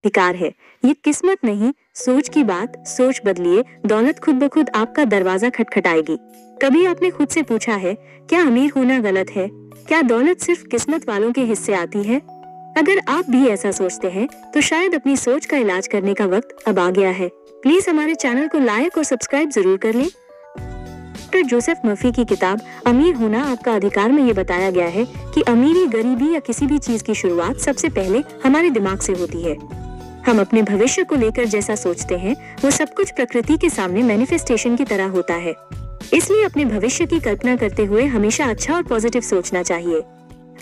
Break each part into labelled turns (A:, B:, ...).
A: अधिकार है। ये किस्मत नहीं, सोच की बात। सोच बदलिए, दौलत खुद ब खुद आपका दरवाजा खटखटाएगी। कभी आपने खुद से पूछा है, क्या अमीर होना गलत है? क्या दौलत सिर्फ किस्मत वालों के हिस्से आती है? अगर आप भी ऐसा सोचते हैं तो शायद अपनी सोच का इलाज करने का वक्त अब आ गया है। प्लीज हमारे चैनल को लाइक और सब्सक्राइब जरूर कर लें। डॉक्टर जोसेफ मर्फी की किताब अमीर होना आपका अधिकार में ये बताया गया है कि अमीरी, गरीबी या किसी भी चीज की शुरुआत सबसे पहले हमारे दिमाग से होती है। हम अपने भविष्य को लेकर जैसा सोचते हैं वो सब कुछ प्रकृति के सामने मैनिफेस्टेशन की तरह होता है। इसलिए अपने भविष्य की कल्पना करते हुए हमेशा अच्छा और पॉजिटिव सोचना चाहिए।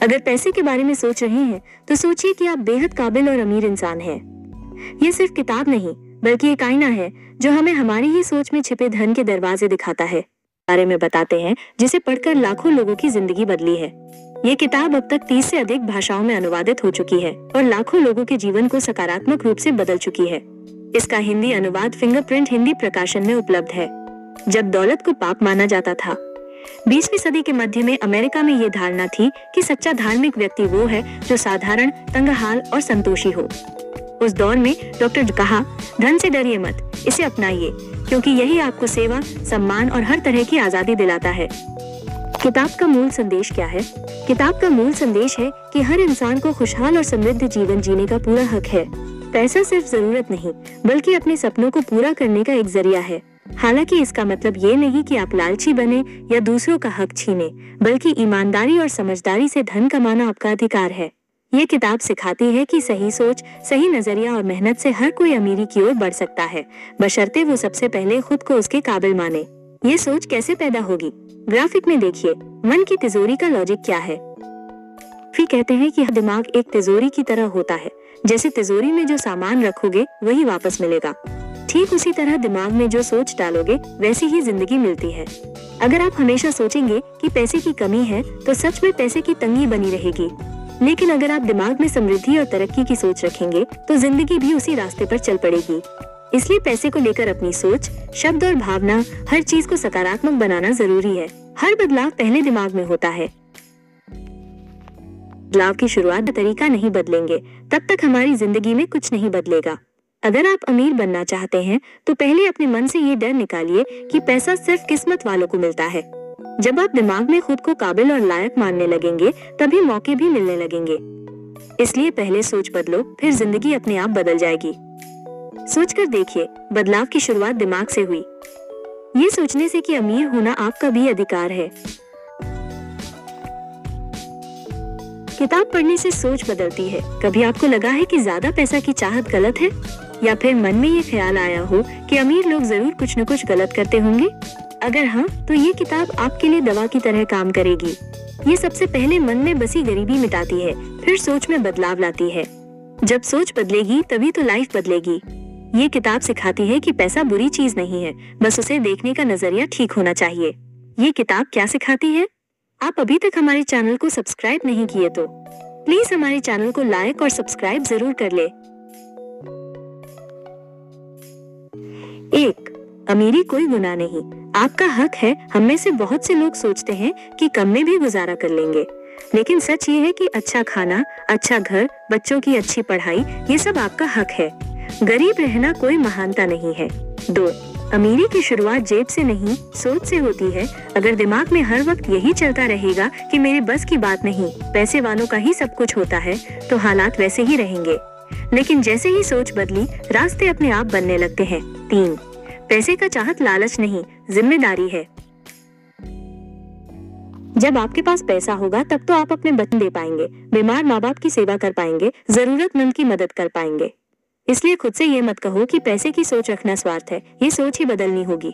A: अगर पैसे के बारे में सोच रहे हैं तो सोचिए कि आप बेहद काबिल और अमीर इंसान हैं। ये सिर्फ किताब नहीं बल्कि एक आईना है जो हमें हमारी ही सोच में छिपे धन के दरवाजे दिखाता है, बारे में बताते हैं, जिसे पढ़कर लाखों लोगों की जिंदगी बदली है। ये किताब अब तक 30 से अधिक भाषाओं में अनुवादित हो चुकी है और लाखों लोगों के जीवन को सकारात्मक रूप से बदल चुकी है। इसका हिंदी अनुवाद फिंगरप्रिंट हिंदी प्रकाशन में उपलब्ध है। जब दौलत को पाप माना जाता था, 20वीं सदी के मध्य में अमेरिका में ये धारणा थी कि सच्चा धार्मिक व्यक्ति वो है जो साधारण, तंगहाल और संतोषी हो। उस दौर में डॉक्टर ने कहा, धन से डरिए मत, इसे अपनाइए, क्योंकि यही आपको सेवा, सम्मान और हर तरह की आजादी दिलाता है। किताब का मूल संदेश क्या है? किताब का मूल संदेश है कि हर इंसान को खुशहाल और समृद्ध जीवन जीने का पूरा हक है। पैसा सिर्फ जरूरत नहीं बल्कि अपने सपनों को पूरा करने का एक जरिया है। हालांकि इसका मतलब ये नहीं कि आप लालची बने या दूसरों का हक छीने, बल्कि ईमानदारी और समझदारी से धन कमाना आपका अधिकार है। ये किताब सिखाती है कि सही सोच, सही नजरिया और मेहनत से हर कोई अमीरी की ओर बढ़ सकता है, बशर्ते वो सबसे पहले खुद को उसके काबिल माने। ये सोच कैसे पैदा होगी? ग्राफिक में देखिए, मन की तिजोरी का लॉजिक क्या है। फिर कहते हैं कि दिमाग एक तिजोरी की तरह होता है, जैसे तिजोरी में जो सामान रखोगे वही वापस मिलेगा। ठीक उसी तरह दिमाग में जो सोच डालोगे वैसी ही जिंदगी मिलती है। अगर आप हमेशा सोचेंगे कि पैसे की कमी है तो सच में पैसे की तंगी बनी रहेगी। लेकिन अगर आप दिमाग में समृद्धि और तरक्की की सोच रखेंगे तो जिंदगी भी उसी रास्ते पर चल पड़ेगी। इसलिए पैसे को लेकर अपनी सोच, शब्द और भावना, हर चीज को सकारात्मक बनाना जरूरी है। हर बदलाव पहले दिमाग में होता है। बदलाव की शुरुआत का तरीका नहीं बदलेंगे तब तक हमारी जिंदगी में कुछ नहीं बदलेगा। अगर आप अमीर बनना चाहते हैं तो पहले अपने मन से ये डर निकालिए कि पैसा सिर्फ किस्मत वालों को मिलता है। जब आप दिमाग में खुद को काबिल और लायक मानने लगेंगे तभी मौके भी मिलने लगेंगे। इसलिए पहले सोच बदलो, फिर जिंदगी अपने आप बदल जाएगी। सोचकर देखिए, बदलाव की शुरुआत दिमाग से हुई। ये सोचने से कि अमीर होना आपका भी अधिकार है। किताब पढ़ने से सोच बदलती है। कभी आपको लगा है कि ज्यादा पैसा की चाहत गलत है? या फिर मन में ये ख्याल आया हो कि अमीर लोग जरूर कुछ न कुछ गलत करते होंगे? अगर हाँ, तो ये किताब आपके लिए दवा की तरह काम करेगी। ये सबसे पहले मन में बसी गरीबी मिटाती है, फिर सोच में बदलाव लाती है। जब सोच बदलेगी तभी तो लाइफ बदलेगी। ये किताब सिखाती है कि पैसा बुरी चीज नहीं है, बस उसे देखने का नजरिया ठीक होना चाहिए। ये किताब क्या सिखाती है? आप अभी तक हमारे चैनल को सब्सक्राइब नहीं किए तो प्लीज हमारे चैनल को लाइक और सब्सक्राइब जरूर कर ले। 1. अमीरी कोई गुनाह नहीं, आपका हक है। हम में से बहुत से लोग सोचते हैं कि कम में भी गुजारा कर लेंगे, लेकिन सच ये है कि अच्छा खाना, अच्छा घर, बच्चों की अच्छी पढ़ाई, ये सब आपका हक है। गरीब रहना कोई महानता नहीं है। 2. अमीरी की शुरुआत जेब से नहीं, सोच से होती है। अगर दिमाग में हर वक्त यही चलता रहेगा कि मेरे बस की बात नहीं, पैसे वालों का ही सब कुछ होता है, तो हालात वैसे ही रहेंगे। लेकिन जैसे ही सोच बदली, रास्ते अपने आप बनने लगते हैं। 3. पैसे का चाहत लालच नहीं, जिम्मेदारी है। जब आपके पास पैसा होगा तब तो आप अपने बच्चे दे पाएंगे, बीमार माँ बाप की सेवा कर पाएंगे, जरूरतमंद की मदद कर पाएंगे। इसलिए खुद से ये मत कहो कि पैसे की सोच रखना स्वार्थ है, ये सोच ही बदलनी होगी।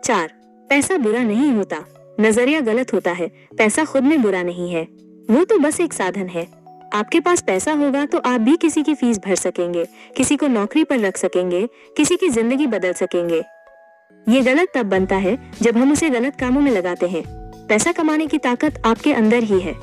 A: 4. पैसा बुरा नहीं होता, नजरिया गलत होता है। पैसा खुद में बुरा नहीं है, वो तो बस एक साधन है। आपके पास पैसा होगा तो आप भी किसी की फीस भर सकेंगे, किसी को नौकरी पर रख सकेंगे, किसी की जिंदगी बदल सकेंगे। ये गलत तब बनता है जब हम उसे गलत कामों में लगाते हैं। पैसा कमाने की ताकत आपके अंदर ही है।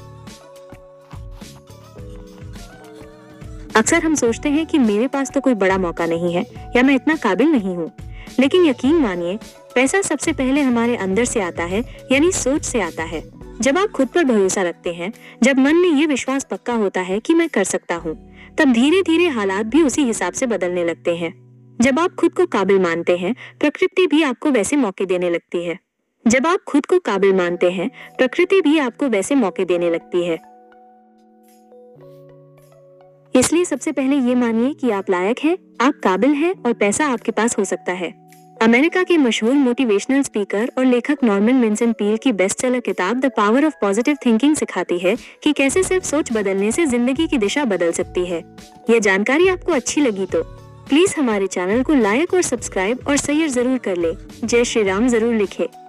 A: अक्सर हम सोचते हैं कि मेरे पास तो कोई बड़ा मौका नहीं है या मैं इतना काबिल नहीं हूँ, लेकिन यकीन मानिए पैसा सबसे पहले हमारे अंदर से आता है, यानी सोच से आता है। जब आप खुद पर भरोसा रखते हैं, जब मन में ये विश्वास पक्का होता है कि मैं कर सकता हूँ, तब धीरे धीरे हालात भी उसी हिसाब से बदलने लगते हैं। जब आप खुद को काबिल मानते हैं, प्रकृति भी आपको वैसे मौके देने लगती है। जब आप खुद को काबिल मानते हैं, प्रकृति भी आपको वैसे मौके देने लगती है। इसलिए सबसे पहले ये मानिए कि आप लायक हैं, आप काबिल हैं और पैसा आपके पास हो सकता है। अमेरिका के मशहूर मोटिवेशनल स्पीकर और लेखक नॉर्मन विंसेंट पील की बेस्टसेलर किताब the power of positive thinking सिखाती है कि कैसे सिर्फ सोच बदलने से जिंदगी की दिशा बदल सकती है। यह जानकारी आपको अच्छी लगी तो प्लीज हमारे चैनल को लाइक और सब्सक्राइब और शेयर जरूर कर ले। जय श्री राम जरूर लिखे।